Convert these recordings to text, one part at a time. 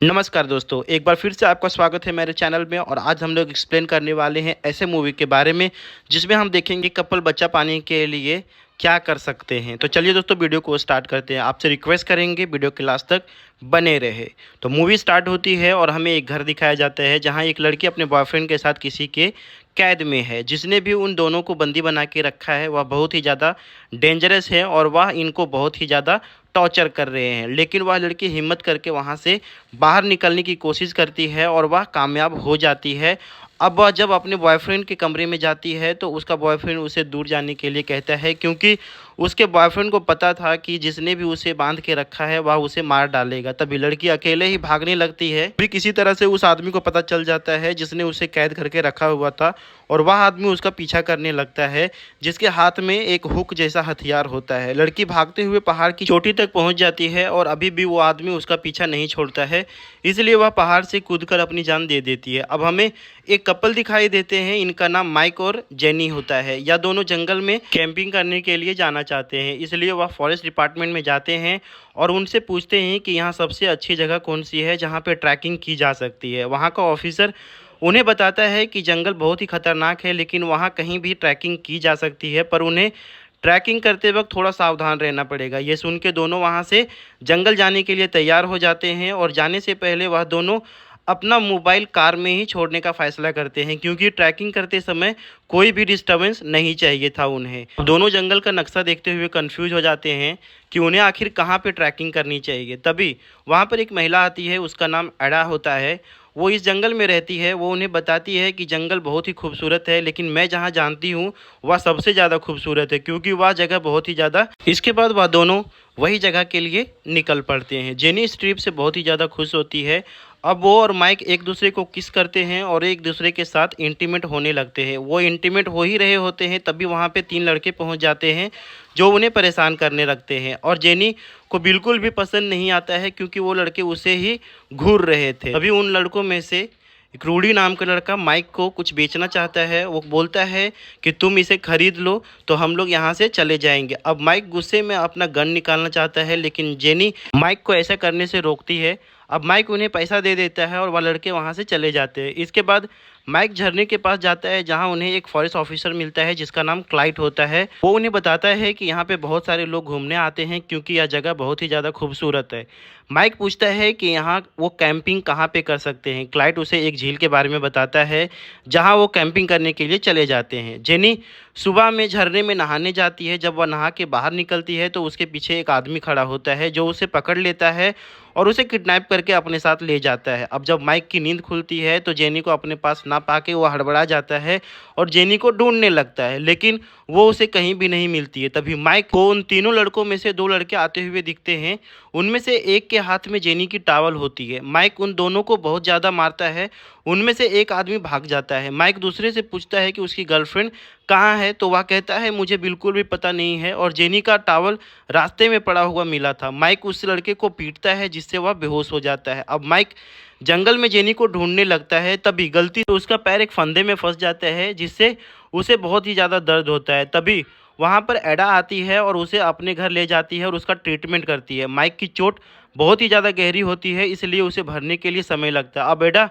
नमस्कार दोस्तों, एक बार फिर से आपका स्वागत है मेरे चैनल में। और आज हम लोग एक्सप्लेन करने वाले हैं ऐसे मूवी के बारे में जिसमें हम देखेंगे कपल बच्चा पाने के लिए क्या कर सकते हैं। तो चलिए दोस्तों, वीडियो को स्टार्ट करते हैं। आपसे रिक्वेस्ट करेंगे वीडियो के लास्ट तक बने रहे। तो मूवी स्टार्ट होती है और हमें एक घर दिखाया जाता है जहाँ एक लड़की अपने बॉयफ्रेंड के साथ किसी के कैद में है। जिसने भी उन दोनों को बंदी बना के रखा है वह बहुत ही ज़्यादा डेंजरस है और वह इनको बहुत ही ज़्यादा टॉर्चर कर रहे हैं। लेकिन वह लड़की हिम्मत करके वहाँ से बाहर निकलने की कोशिश करती है और वह कामयाब हो जाती है। अब वह जब अपने बॉयफ्रेंड के कमरे में जाती है तो उसका बॉयफ्रेंड उसे दूर जाने के लिए कहता है, क्योंकि उसके बॉयफ्रेंड को पता था कि जिसने भी उसे बांध के रखा है वह उसे मार डालेगा। तभी लड़की अकेले ही भागने लगती है। फिर किसी तरह से उस आदमी को पता चल जाता है जिसने उसे कैद करके रखा हुआ था और वह आदमी उसका पीछा करने लगता है, जिसके हाथ में एक हुक जैसा हथियार होता है। लड़की भागते हुए पहाड़ की चोटी तक पहुंच जाती है और अभी भी वो आदमी उसका पीछा नहीं छोड़ता है, इसलिए वह पहाड़ से कूदकर अपनी जान दे देती है। अब हमें एक कपल दिखाई देते हैं, इनका नाम माइक और जेनी होता है। यह दोनों जंगल में कैंपिंग करने के लिए जाना चाहते हैं, इसलिए वह फॉरेस्ट डिपार्टमेंट में जाते हैं और उनसे पूछते हैं कि यहाँ सबसे अच्छी जगह कौन सी है जहाँ पे ट्रैकिंग की जा सकती है। वहाँ का ऑफिसर उन्हें बताता है कि जंगल बहुत ही खतरनाक है, लेकिन वहाँ कहीं भी ट्रैकिंग की जा सकती है, पर उन्हें ट्रैकिंग करते वक्त थोड़ा सावधान रहना पड़ेगा। ये सुन के दोनों वहाँ से जंगल जाने के लिए तैयार हो जाते हैं और जाने से पहले वह दोनों अपना मोबाइल कार में ही छोड़ने का फैसला करते हैं, क्योंकि ट्रैकिंग करते समय कोई भी डिस्टरबेंस नहीं चाहिए था उन्हें। दोनों जंगल का नक्शा देखते हुए कंफ्यूज हो जाते हैं कि उन्हें आखिर कहाँ पे ट्रैकिंग करनी चाहिए। तभी वहाँ पर एक महिला आती है, उसका नाम एडा होता है। वो इस जंगल में रहती है। वो उन्हें बताती है कि जंगल बहुत ही खूबसूरत है, लेकिन मैं जहाँ जानती हूँ वह सबसे ज़्यादा खूबसूरत है, क्योंकि वह जगह बहुत ही ज़्यादा। इसके बाद वह दोनों वही जगह के लिए निकल पड़ते हैं। जेनी इस ट्रिप से बहुत ही ज़्यादा खुश होती है। अब वो और माइक एक दूसरे को किस करते हैं और एक दूसरे के साथ इंटीमेट होने लगते हैं। वो इंटीमेट हो ही रहे होते हैं तभी वहाँ पे तीन लड़के पहुँच जाते हैं जो उन्हें परेशान करने लगते हैं। और जेनी को बिल्कुल भी पसंद नहीं आता है, क्योंकि वो लड़के उसे ही घूर रहे थे। अभी उन लड़कों में से एक रूडी नाम का लड़का माइक को कुछ बेचना चाहता है। वो बोलता है कि तुम इसे खरीद लो तो हम लोग यहाँ से चले जाएंगे। अब माइक गुस्से में अपना गन निकालना चाहता है, लेकिन जेनी माइक को ऐसा करने से रोकती है। अब माइक उन्हें पैसा दे देता है और वह लड़के वहाँ से चले जाते हैं। इसके बाद माइक झरने के पास जाता है जहाँ उन्हें एक फॉरेस्ट ऑफिसर मिलता है जिसका नाम क्लाइट होता है। वो उन्हें बताता है कि यहाँ पे बहुत सारे लोग घूमने आते हैं, क्योंकि यह जगह बहुत ही ज़्यादा खूबसूरत है। माइक पूछता है कि यहाँ वो कैंपिंग कहाँ पे कर सकते हैं। क्लाइट उसे एक झील के बारे में बताता है जहाँ वो कैंपिंग करने के लिए चले जाते हैं। जेनी सुबह में झरने में नहाने जाती है। जब वह नहा के बाहर निकलती है तो उसके पीछे एक आदमी खड़ा होता है जो उसे पकड़ लेता है और उसे किडनैप करके अपने साथ ले जाता है। अब जब माइक की नींद खुलती है तो जेनी को अपने पास ना पाके वो हड़बड़ा जाता है और जेनी को ढूंढने लगता है, लेकिन वो उसे कहीं भी नहीं मिलती है। तभी माइक को उन तीनों लड़कों में से दो लड़के आते हुए दिखते हैं। उनमें से एक के हाथ में जेनी की टावल होती है। माइक उन दोनों को बहुत ज़्यादा मारता है। उनमें से एक आदमी भाग जाता है। माइक दूसरे से पूछता है कि उसकी गर्लफ्रेंड कहाँ है, तो वह कहता है मुझे बिल्कुल भी पता नहीं है और जेनी का टावल रास्ते में पड़ा हुआ मिला था। माइक उस लड़के को पीटता है जिससे वह बेहोश हो जाता है। अब माइक जंगल में जेनी को ढूंढने लगता है, तभी गलती से उसका पैर एक फंदे में फंस जाता है जिससे उसे बहुत ही ज़्यादा दर्द होता है। तभी वहाँ पर एडा आती है और उसे अपने घर ले जाती है और उसका ट्रीटमेंट करती है। माइक की चोट बहुत ही ज़्यादा गहरी होती है, इसलिए उसे भरने के लिए समय लगता है। अब एडा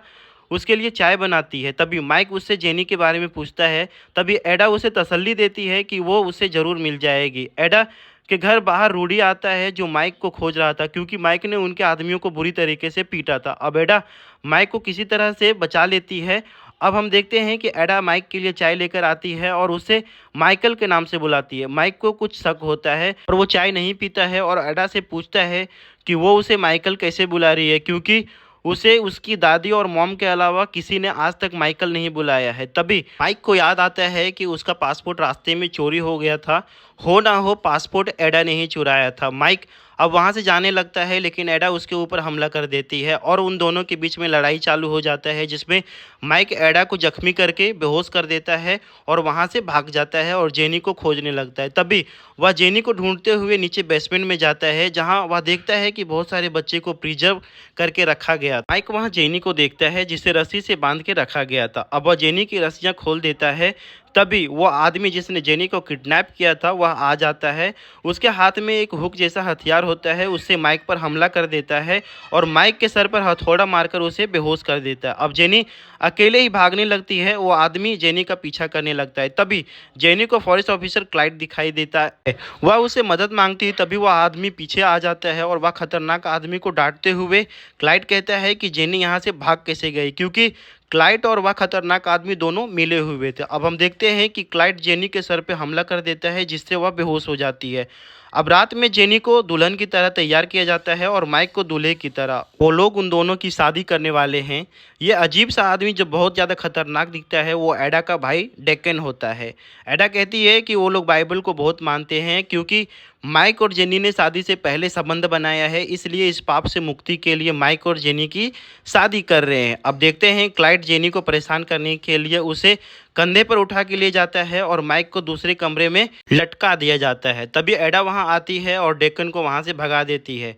उसके लिए चाय बनाती है। तभी माइक उससे जेनी के बारे में पूछता है। तभी एडा उसे तसल्ली देती है कि वो उसे ज़रूर मिल जाएगी। एडा के घर बाहर रूडी आता है जो माइक को खोज रहा था, क्योंकि माइक ने उनके आदमियों को बुरी तरीके से पीटा था। अब एडा माइक को किसी तरह से बचा लेती है। अब हम देखते हैं कि एडा माइक के लिए चाय लेकर आती है और उसे माइकल के नाम से बुलाती है। माइक को कुछ शक होता है और वो चाय नहीं पीता है और एडा से पूछता है कि वो उसे माइकल कैसे बुला रही है, क्योंकि उसे उसकी दादी और मॉम के अलावा किसी ने आज तक माइकल नहीं बुलाया है। तभी माइक को याद आता है कि उसका पासपोर्ट रास्ते में चोरी हो गया था। हो ना हो पासपोर्ट एडा ने ही चुराया था। माइक अब वहाँ से जाने लगता है, लेकिन एडा उसके ऊपर हमला कर देती है और उन दोनों के बीच में लड़ाई चालू हो जाता है, जिसमें माइक एडा को जख्मी करके बेहोश कर देता है और वहाँ से भाग जाता है और जेनी को खोजने लगता है। तभी वह जेनी को ढूंढते हुए नीचे बेसमेंट में जाता है, जहाँ वह देखता है कि बहुत सारे बच्चे को प्रिजर्व करके रखा गया। माइक वहाँ जेनी को देखता है जिसे रस्सी से बांध के रखा गया था। अब वह जेनी की रस्सियाँ खोल देता है, तभी वो आदमी जिसने जेनी को किडनैप किया था वह आ जाता है। उसके हाथ में एक हुक जैसा हथियार होता है, उससे माइक पर हमला कर देता है और माइक के सर पर हथौड़ा मारकर उसे बेहोश कर देता है। अब जेनी अकेले ही भागने लगती है, वो आदमी जेनी का पीछा करने लगता है। तभी जेनी को फॉरेस्ट ऑफिसर क्लाइड दिखाई देता है, वह उसे मदद मांगती है। तभी वह आदमी पीछे आ जाता है और वह खतरनाक आदमी को डांटते हुए क्लाइड कहता है कि जेनी यहाँ से भाग कैसे गई, क्योंकि क्लाइड और वह खतरनाक आदमी दोनों मिले हुए थे। अब हम देखते हैं कि क्लाइड जेनी के सर पे हमला कर देता है, जिससे वह बेहोश हो जाती है। अब रात में जेनी को दुल्हन की तरह तैयार किया जाता है और माइक को दूल्हे की तरह। वो लोग उन दोनों की शादी करने वाले हैं। ये अजीब सा आदमी जो बहुत ज़्यादा खतरनाक दिखता है वो एडा का भाई डेकन होता है। एडा कहती है कि वो लोग बाइबल को बहुत मानते हैं, क्योंकि माइक और जेनी ने शादी से पहले संबंध बनाया है, इसलिए इस पाप से मुक्ति के लिए माइक और जेनी की शादी कर रहे हैं। अब देखते हैं क्लाइड जेनी को परेशान करने के लिए उसे कंधे पर उठा के ले जाता है और माइक को दूसरे कमरे में लटका दिया जाता है। तभी एडा वहां आती है और डेकन को वहां से भगा देती है।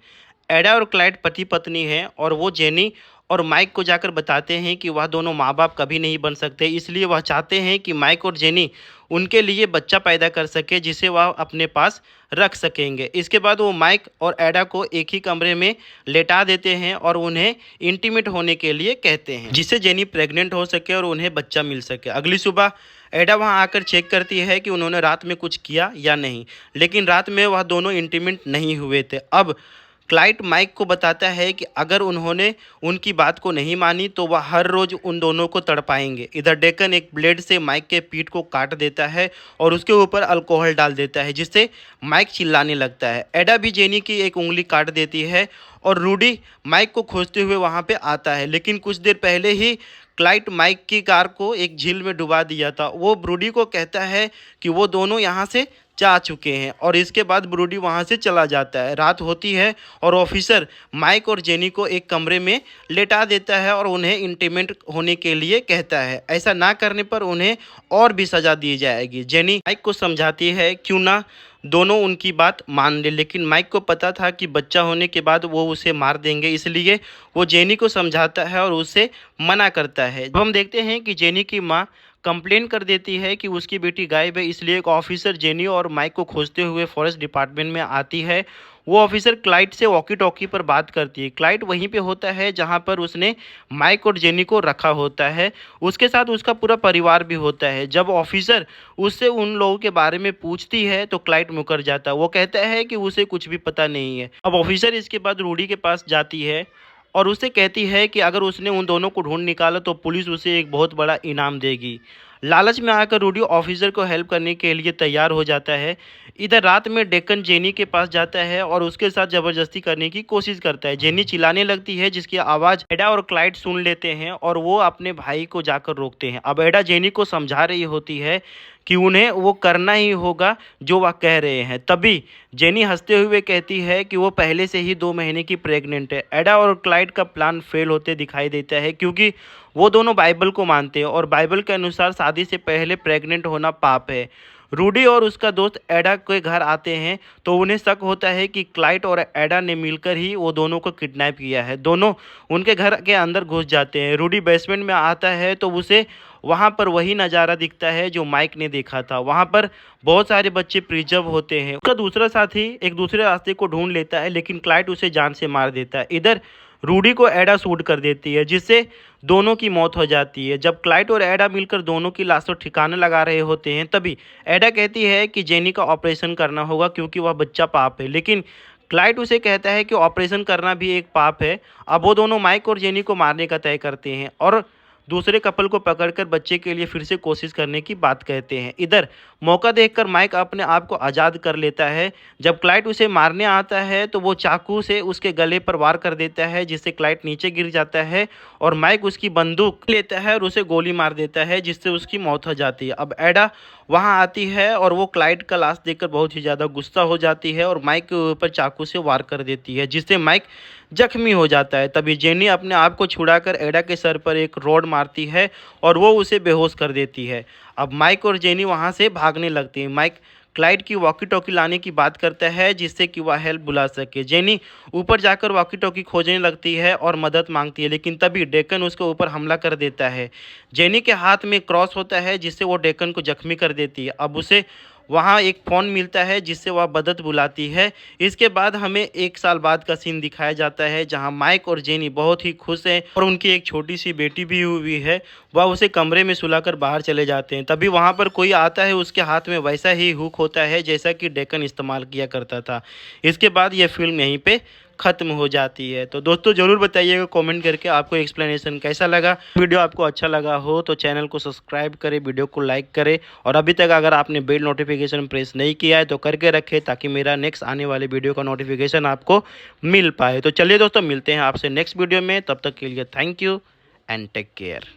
एडा और क्लाइड पति पत्नी हैं और वो जेनी और माइक को जाकर बताते हैं कि वह दोनों माँ बाप कभी नहीं बन सकते, इसलिए वह चाहते हैं कि माइक और जेनी उनके लिए बच्चा पैदा कर सके, जिसे वह अपने पास रख सकेंगे। इसके बाद वो माइक और एडा को एक ही कमरे में लेटा देते हैं और उन्हें इंटीमेट होने के लिए कहते हैं, जिससे जेनी प्रेग्नेंट हो सके और उन्हें बच्चा मिल सके। अगली सुबह एडा वहां आकर चेक करती है कि उन्होंने रात में कुछ किया या नहीं, लेकिन रात में वह दोनों इंटीमेट नहीं हुए थे। अब क्लाइड माइक को बताता है कि अगर उन्होंने उनकी बात को नहीं मानी तो वह हर रोज़ उन दोनों को तड़पाएंगे। इधर डेकन एक ब्लेड से माइक के पीठ को काट देता है और उसके ऊपर अल्कोहल डाल देता है, जिससे माइक चिल्लाने लगता है। एडा भी जेनी की एक उंगली काट देती है और रूडी माइक को खोजते हुए वहाँ पे आता है, लेकिन कुछ देर पहले ही क्लाइड माइक की कार को एक झील में डुबा दिया था। वो ब्रूडी को कहता है कि वो दोनों यहाँ से जा चुके हैं और इसके बाद ब्रूडी वहाँ से चला जाता है। रात होती है और ऑफिसर माइक और जेनी को एक कमरे में लेटा देता है और उन्हें इंटीमेट होने के लिए कहता है। ऐसा ना करने पर उन्हें और भी सज़ा दी जाएगी। जेनी माइक को समझाती है क्यों ना दोनों उनकी बात मान ले, लेकिन माइक को पता था कि बच्चा होने के बाद वो उसे मार देंगे, इसलिए वो जेनी को समझाता है और उसे मना करता है। अब हम देखते हैं कि जेनी की माँ कंप्लेन कर देती है कि उसकी बेटी गायब है, इसलिए एक ऑफिसर जेनी और माइक को खोजते हुए फॉरेस्ट डिपार्टमेंट में आती है। वो ऑफिसर क्लाइड से वॉकी टॉकी पर बात करती है। क्लाइड वहीं पे होता है जहां पर उसने माइक और जेनी को रखा होता है, उसके साथ उसका पूरा परिवार भी होता है। जब ऑफिसर उससे उन लोगों के बारे में पूछती है तो क्लाइड मुकर जाता है। वो कहता है कि उसे कुछ भी पता नहीं है। अब ऑफिसर इसके बाद रूडी के पास जाती है और उससे कहती है कि अगर उसने उन दोनों को ढूंढ निकाला तो पुलिस उसे एक बहुत बड़ा इनाम देगी। लालच में आकर रूडी ऑफिसर को हेल्प करने के लिए तैयार हो जाता है। इधर रात में डेक्कन जेनी के पास जाता है और उसके साथ ज़बरदस्ती करने की कोशिश करता है। जेनी चिल्लाने लगती है, जिसकी आवाज़ एडा और क्लाइड सुन लेते हैं और वो अपने भाई को जाकर रोकते हैं। अब एडा जेनी को समझा रही होती है कि उन्हें वो करना ही होगा जो वह कह रहे हैं। तभी जेनी हंसते हुए कहती है कि वो पहले से ही 2 महीने की प्रेग्नेंट है। एडा और क्लाइड का प्लान फेल होते दिखाई देता है, क्योंकि वो दोनों बाइबल को मानते हैं और बाइबल के अनुसार शादी से पहले प्रेग्नेंट होना पाप है। रूडी और उसका दोस्त एडा के घर आते हैं तो उन्हें शक होता है कि क्लाइड और एडा ने मिलकर ही वो दोनों को किडनैप किया है। दोनों उनके घर के अंदर घुस जाते हैं। रूडी बेसमेंट में आता है तो उसे वहाँ पर वही नज़ारा दिखता है जो माइक ने देखा था। वहाँ पर बहुत सारे बच्चे प्रिजर्व होते हैं। उसका दूसरा साथी एक दूसरे रास्ते को ढूंढ लेता है, लेकिन क्लाइड उसे जान से मार देता है। इधर रूडी को एडा शूट कर देती है, जिससे दोनों की मौत हो जाती है। जब क्लाइड और एडा मिलकर दोनों की लाशों ठिकाने लगा रहे होते हैं तभी एडा कहती है कि जेनी का ऑपरेशन करना होगा क्योंकि वह बच्चा पाप है, लेकिन क्लाइड उसे कहता है कि ऑपरेशन करना भी एक पाप है। अब वो दोनों माइक और जेनी को मारने का तय करते हैं और दूसरे कपल को पकड़कर बच्चे के लिए फिर से कोशिश करने की बात कहते हैं। इधर मौका देखकर माइक अपने आप को आज़ाद कर लेता है। जब क्लाइड उसे मारने आता है तो वो चाकू से उसके गले पर वार कर देता है, जिससे क्लाइड नीचे गिर जाता है और माइक उसकी बंदूक लेता है और उसे गोली मार देता है, जिससे उसकी मौत हो जाती है। अब एडा वहां आती है और वो क्लाइड का लाश देखकर बहुत ही ज़्यादा गुस्सा हो जाती है और माइक के ऊपर चाकू से वार कर देती है, जिससे माइक जख्मी हो जाता है। तभी जेनी अपने आप को छुड़ाकर एडा के सर पर एक रॉड मारती है और वो उसे बेहोश कर देती है। अब माइक और जेनी वहाँ से भागने लगती हैं। माइक क्लाइड की वॉकी टॉकी लाने की बात करता है जिससे कि वह हेल्प बुला सके। जेनी ऊपर जाकर वॉकी टॉकी खोजने लगती है और मदद मांगती है, लेकिन तभी डेकन उसके ऊपर हमला कर देता है। जेनी के हाथ में क्रॉस होता है जिससे वो डेकन को जख्मी कर देती है। अब उसे वहाँ एक फ़ोन मिलता है जिससे वह मदद बुलाती है। इसके बाद हमें 1 साल बाद का सीन दिखाया जाता है जहाँ माइक और जेनी बहुत ही खुश हैं और उनकी एक छोटी सी बेटी भी हुई है। वह उसे कमरे में सुलाकर बाहर चले जाते हैं। तभी वहाँ पर कोई आता है, उसके हाथ में वैसा ही हुक होता है जैसा कि डेकन इस्तेमाल किया करता था। इसके बाद ये फिल्म यहीं पे ख़त्म हो जाती है। तो दोस्तों ज़रूर बताइएगा कमेंट करके आपको एक्सप्लेनेशन कैसा लगा। वीडियो आपको अच्छा लगा हो तो चैनल को सब्सक्राइब करें, वीडियो को लाइक करें और अभी तक अगर आपने बेल नोटिफिकेशन प्रेस नहीं किया है तो करके रखें ताकि मेरा नेक्स्ट आने वाले वीडियो का नोटिफिकेशन आपको मिल पाए। तो चलिए दोस्तों, मिलते हैं आपसे नेक्स्ट वीडियो में। तब तक के लिए thank you and take care.